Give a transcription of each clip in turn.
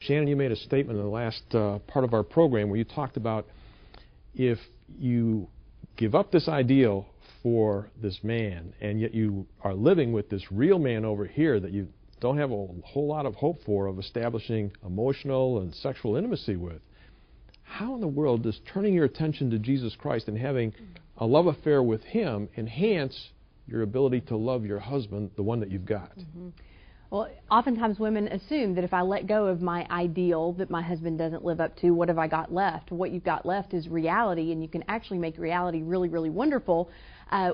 Shannon, you made a statement in the last part of our program where you talked about if you give up this ideal for this man and yet you are living with this real man over here that you don't have a whole lot of hope for of establishing emotional and sexual intimacy with, how in the world does turning your attention to Jesus Christ and having a love affair with Him enhance your ability to love your husband, the one that you've got? Mm-hmm. Well, oftentimes women assume that if I let go of my ideal that my husband doesn't live up to, what have I got left? What you've got left is reality, and you can actually make reality really, really wonderful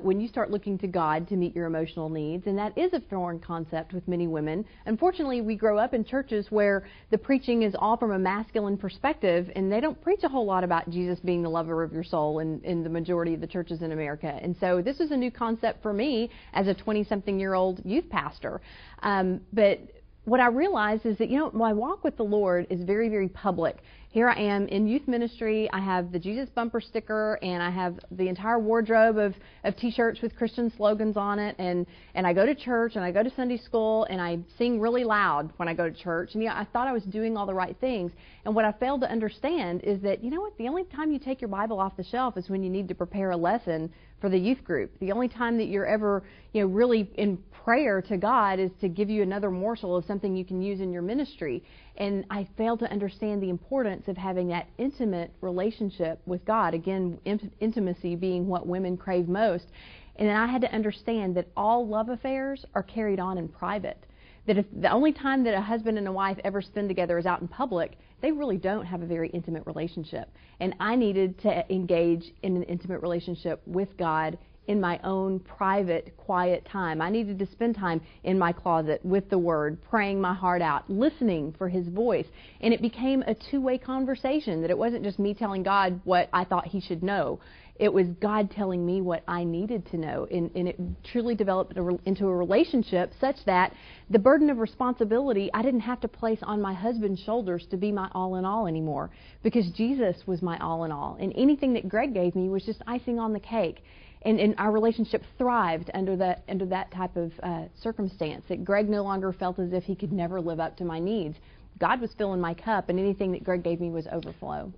when you start looking to God to meet your emotional needs, and that is a foreign concept with many women. Unfortunately, we grow up in churches where the preaching is all from a masculine perspective, and they don't preach a whole lot about Jesus being the lover of your soul in the majority of the churches in America. And so this is a new concept for me as a 20-something-year-old youth pastor. But what I realized is that, my walk with the Lord is very, very public. Here I am in youth ministry. I have the Jesus bumper sticker, and I have the entire wardrobe of T-shirts with Christian slogans on it. And I go to church, and I go to Sunday school, and I sing really loud when I go to church. And I thought I was doing all the right things. And what I failed to understand is that, the only time you take your Bible off the shelf is when you need to prepare a lesson for the youth group. The only time that you're ever, really in prayer to God is to give you another morsel of something you can use in your ministry. And I failed to understand the importance of having that intimate relationship with God. Again, intimacy being what women crave most. And then I had to understand that all love affairs are carried on in private. That if the only time that a husband and a wife ever spend together is out in public, they really don't have a very intimate relationship. And I needed to engage in an intimate relationship with God in my own private, quiet time. I needed to spend time in my closet with the Word, praying my heart out, listening for His voice. And it became a two-way conversation, that it wasn't just me telling God what I thought He should know. It was God telling me what I needed to know. And it truly developed into a relationship such that the burden of responsibility I didn't have to place on my husband's shoulders to be my all in all anymore, because Jesus was my all in all. And anything that Greg gave me was just icing on the cake. And our relationship thrived under that type of circumstance, that Greg no longer felt as if he could never live up to my needs. God was filling my cup, and anything that Greg gave me was overflow.